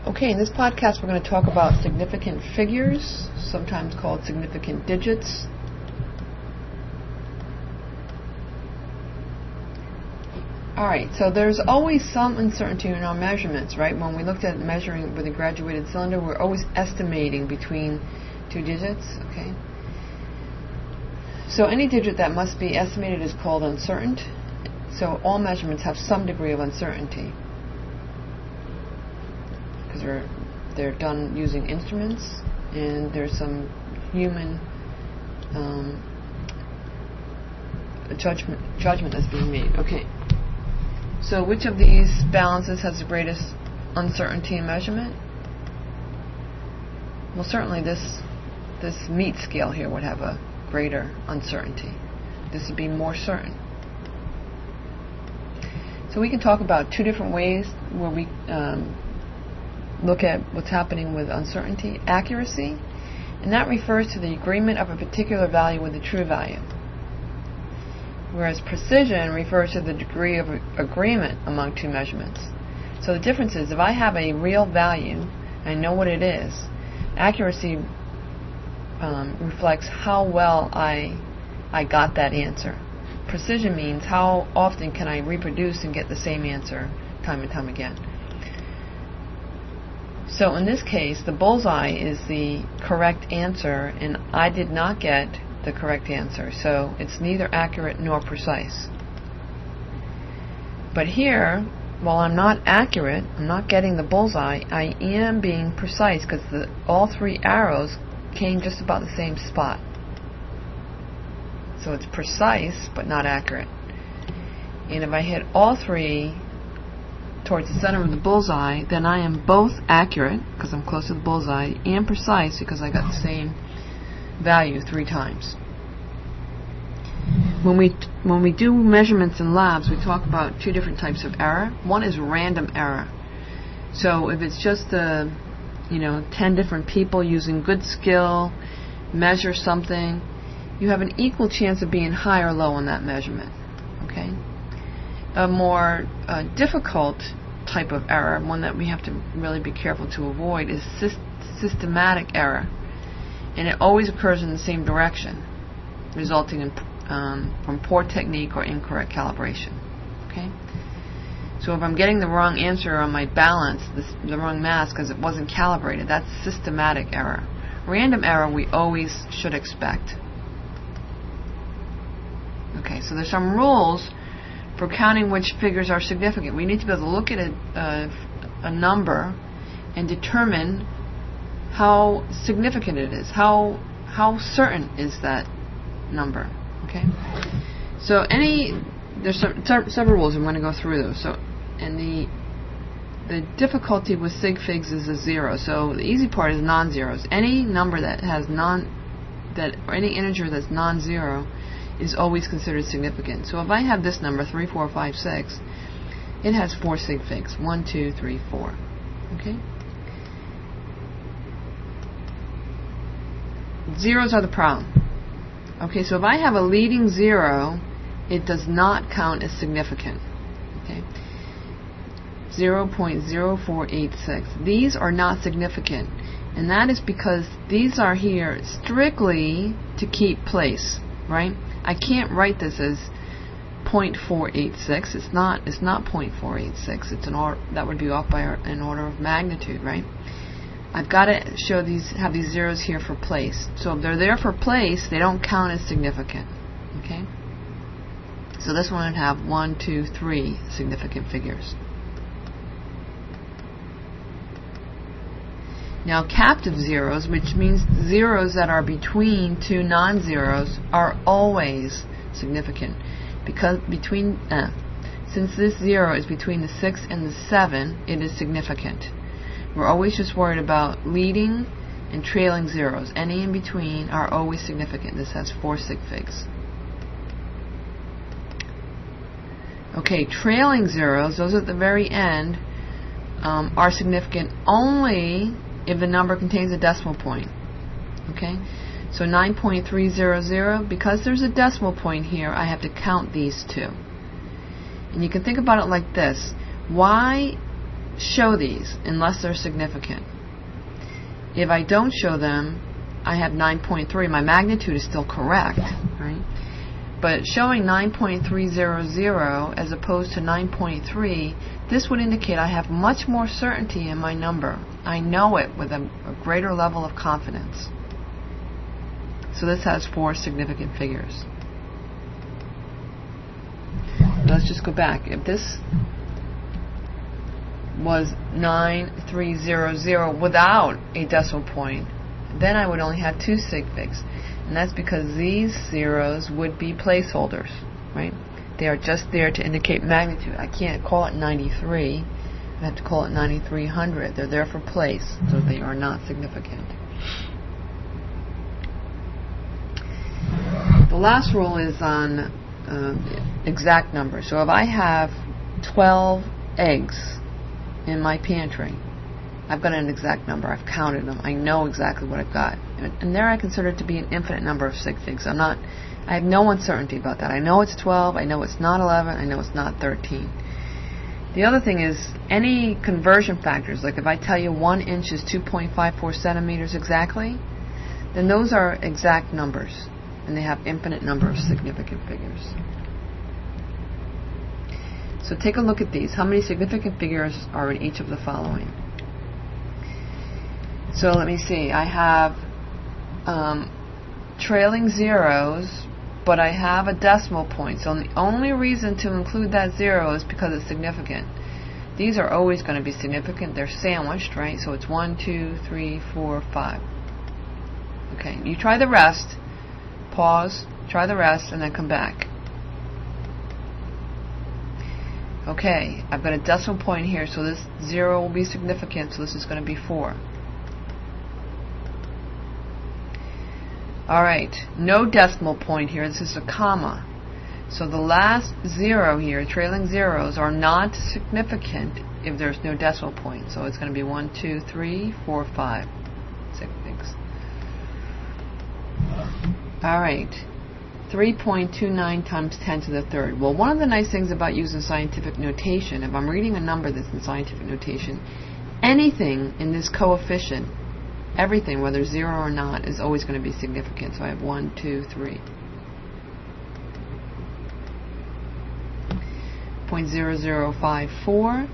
Okay, in this podcast we're going to talk about significant figures, sometimes called significant digits. Alright, so there's always some uncertainty in our measurements, right? When we looked at measuring with a graduated cylinder, we're always estimating between two digits, okay? So any digit that must be estimated is called uncertain. So all measurements have some degree of uncertainty, because they're done using instruments, and there's some human judgment that's being made. Okay. So which of these balances has the greatest uncertainty in measurement? Well, certainly this meat scale here would have a greater uncertainty. This would be more certain. So we can talk about two different ways where we look at what's happening with uncertainty. Accuracy, and that refers to the agreement of a particular value with the true value. Whereas precision refers to the degree of agreement among two measurements. So the difference is, if I have a real value, I know what it is, accuracy reflects how well I got that answer. Precision means how often can I reproduce and get the same answer time and time again. So in this case, the bullseye is the correct answer, and I did not get the correct answer, so it's neither accurate nor precise. But here, while I'm not accurate, I'm not getting the bullseye, I am being precise, because all three arrows came just about the same spot. So it's precise but not accurate. And if I hit all three towards the center of the bullseye, then I am both accurate, because I'm close to the bullseye, and precise, because I got the same value three times. When we do measurements in labs, we talk about two different types of error. One is random error. So if it's just 10 different people using good skill measure something, you have an equal chance of being high or low on that measurement. Okay. A more difficult type of error, one that we have to really be careful to avoid, is systematic error, and it always occurs in the same direction, resulting in from poor technique or incorrect calibration. Okay. So if I'm getting the wrong answer on my balance, the wrong mass because it wasn't calibrated, that's systematic error. Random error we always should expect. Okay, so there's some rules for counting which figures are significant. We need to be able to look at a number and determine how significant it is. How certain is that number? Okay. So there's several rules. I'm going to go through those. So, and the difficulty with sig figs is a zero. So the easy part is non-zeros. Any number that has or any integer that's non-zero is always considered significant. So if I have this number 3, 4, 5, 6, it has 4 sig figs. 1, 2, 3, 4. Okay. Zeros are the problem. Okay, so if I have a leading zero, it does not count as significant. Okay. 0.0486. These are not significant, and that is because these are here strictly to keep place, right? I can't write this as 0.486. It's not 0.486. It's that would be off by an order of magnitude, right? I've got to have these zeros here for place. So if they're there for place, they don't count as significant. Okay? So this one would have 1, 2, 3 significant figures. Now captive zeros, which means zeros that are between two non-zeros, are always significant, because since this zero is between the 6 and the 7, it is significant. We're always just worried about leading and trailing zeros. Any in between are always significant. This has 4 sig figs. Okay, trailing zeros, those at the very end, are significant only if the number contains a decimal point. Okay, so 9.300, because there's a decimal point here, I have to count these two. And you can think about it like this. Why show these unless they're significant. If I don't show them, I have 9.3. My magnitude is still correct, right? But showing 9.300 as opposed to 9.3, this would indicate I have much more certainty in my number. I know it with a greater level of confidence. So this has 4 significant figures. Let's just go back. If this was 9300 without a decimal point, then I would only have 2 sig figs. And that's because these zeros would be placeholders, right? They are just there to indicate magnitude. I can't call it 93. I have to call it 9300. They're there for place, so they are not significant. The last rule is on exact numbers. So if I have 12 eggs in my pantry, I've got an exact number. I've counted them. I know exactly what I've got. And there I consider it to be an infinite number of sig figs. I have no uncertainty about that. I know it's 12. I know it's not 11. I know it's not 13. The other thing is any conversion factors. Like if I tell you 1 inch is 2.54 centimeters exactly, then those are exact numbers. And they have infinite number of significant figures. So take a look at these. How many significant figures are in each of the following? So let me see. I have trailing zeros, but I have a decimal point. So the only reason to include that 0 is because it's significant. These are always going to be significant. They're sandwiched, right? So it's 1, 2, 3, 4, 5. Okay, you try the rest. Pause, try the rest, and then come back. Okay, I've got a decimal point here, so this 0 will be significant, so this is going to be 4. Alright, no decimal point here, this is a comma. So the last 0 here, trailing zeros, are not significant if there's no decimal point. So it's going to be 1, 2, 3, 4, 5. 6 things. Alright, 3.29 times 10 to the third. Well, one of the nice things about using scientific notation, if I'm reading a number that's in scientific notation, anything in this coefficient, everything, whether 0 or not, is always going to be significant. So I have 1, 2, 3. 0.0054.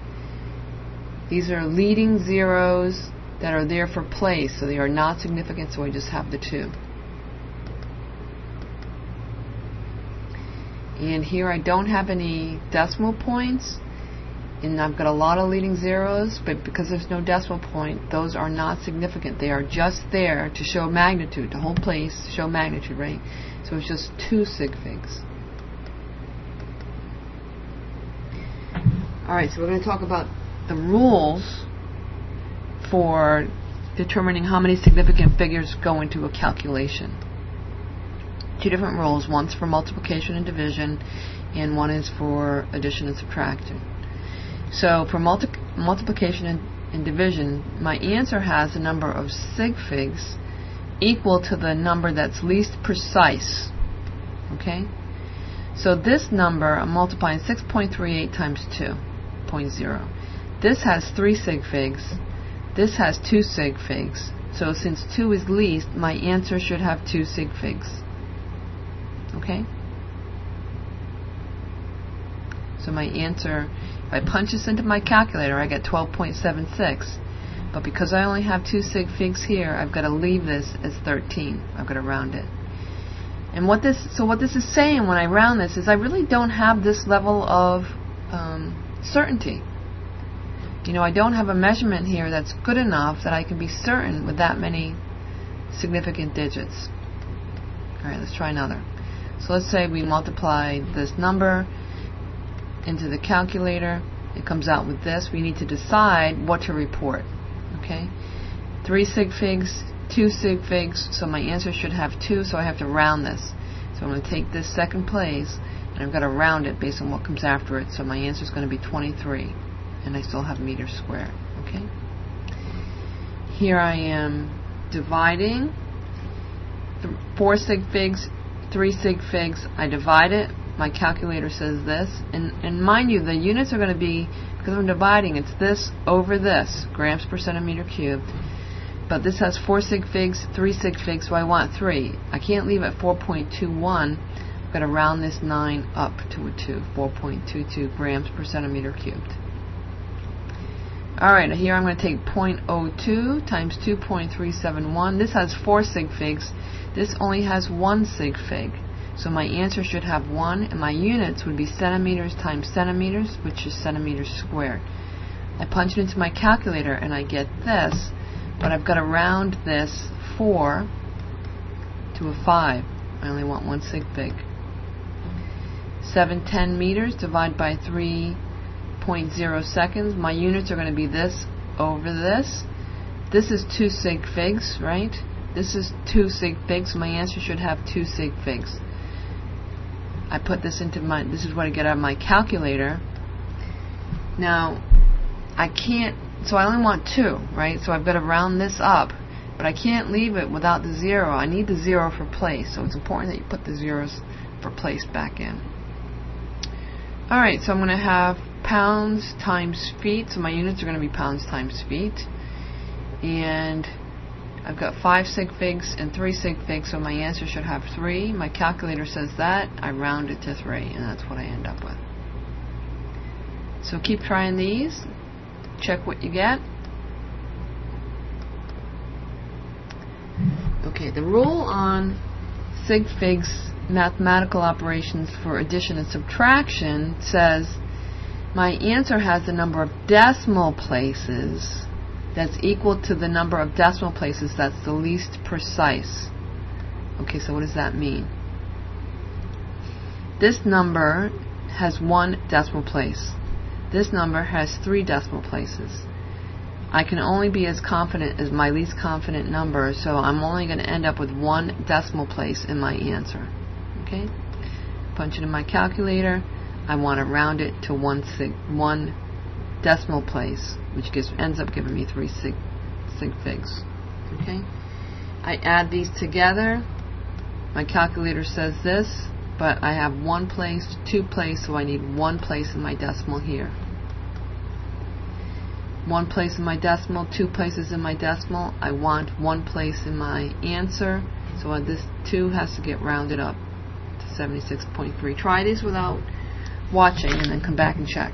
These are leading zeros that are there for place, so they are not significant, so I just have the 2. And here I don't have any decimal points, and I've got a lot of leading zeros, but because there's no decimal point, those are not significant. They are just there to show magnitude, to hold place, to show magnitude, right? So it's just 2 sig figs. Alright, so we're going to talk about the rules for determining how many significant figures go into a calculation. 2 different rules. One's for multiplication and division, and one is for addition and subtraction. So for multiplication and division, my answer has a number of sig figs equal to the number that's least precise. Okay? So this number, I'm multiplying 6.38 times 2.0. This has 3 sig figs. This has 2 sig figs. So since 2 is least, my answer should have 2 sig figs. Okay? So my answer, if I punch this into my calculator, I get 12.76. But because I only have 2 sig figs here, I've got to leave this as 13. I've got to round it. And what this is saying when I round this is I really don't have this level of certainty. You know, I don't have a measurement here that's good enough that I can be certain with that many significant digits. Alright, let's try another. So let's say we multiply this number into the calculator. It comes out with this. We need to decide what to report. Okay? 3 sig figs, 2 sig figs, so my answer should have 2, so I have to round this. So I'm going to take this second place, and I've got to round it based on what comes after it, so my answer is going to be 23, and I still have meters squared. Okay? Here I am dividing 4 sig figs, 3 sig figs. I divide it. my calculator says this. And mind you, the units are going to be, because I'm dividing, it's this over this, grams per centimeter cubed. But this has 4 sig figs, 3 sig figs, so I want 3. I can't leave it 4.21. I've got to round this 9 up to a 2, 4.22 grams per centimeter cubed. Alright, here I'm going to take 0.02 times 2.371. This has 4 sig figs. This only has 1 sig fig. So my answer should have 1, and my units would be centimeters times centimeters, which is centimeters squared. I punch it into my calculator and I get this, but I've got to round this 4 to a 5. I only want 1 sig fig. 710 meters divided by 3.0 seconds. My units are going to be this over this. This is 2 sig figs, right? This is 2 sig figs. My answer should have 2 sig figs. I put this into my, this is what I get out of my calculator. Now, I can't, so I only want 2, right? So I've got to round this up, but I can't leave it without the 0. I need the 0 for place, so it's important that you put the zeros for place back in. Alright, so I'm going to have pounds times feet, so my units are going to be pounds times feet. And I've got 5 sig figs and 3 sig figs, so my answer should have 3. My calculator says that. I round it to 3, and that's what I end up with. So keep trying these. Check what you get. Okay, the rule on sig figs mathematical operations for addition and subtraction says my answer has the number of decimal places that's equal to the number of decimal places that's the least precise. Okay, so what does that mean? This number has 1 decimal place. This number has 3 decimal places. I can only be as confident as my least confident number, so I'm only going to end up with 1 decimal place in my answer. Okay? Punch it in my calculator. I want to round it to 1 decimal place, which ends up giving me 3 sig figs. Okay? I add these together. My calculator says this, but I have 1 place, 2 place, so I need 1 place in my decimal here. 1 place in my decimal, 2 places in my decimal. I want 1 place in my answer, so this 2 has to get rounded up to 76.3. Try these without watching and then come back and check.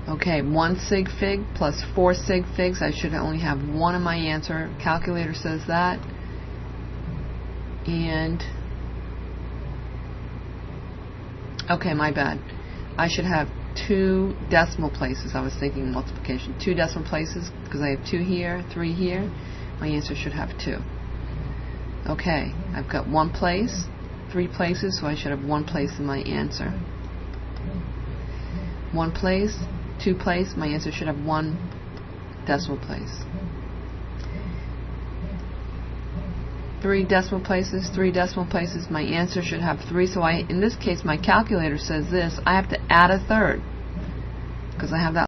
Okay, 1 sig fig plus 4 sig figs. I should only have 1 in my answer. Calculator says that. And okay, my bad. I should have 2 decimal places. I was thinking multiplication. 2 decimal places because I have 2 here, 3 here. My answer should have 2. Okay, I've got 1 place, 3 places, so I should have 1 place in my answer. 1 place, 2 place, my answer should have 1 decimal place. 3 decimal places, 3 decimal places, my answer should have 3. So in this case, my calculator says this, I have to add a third because I have that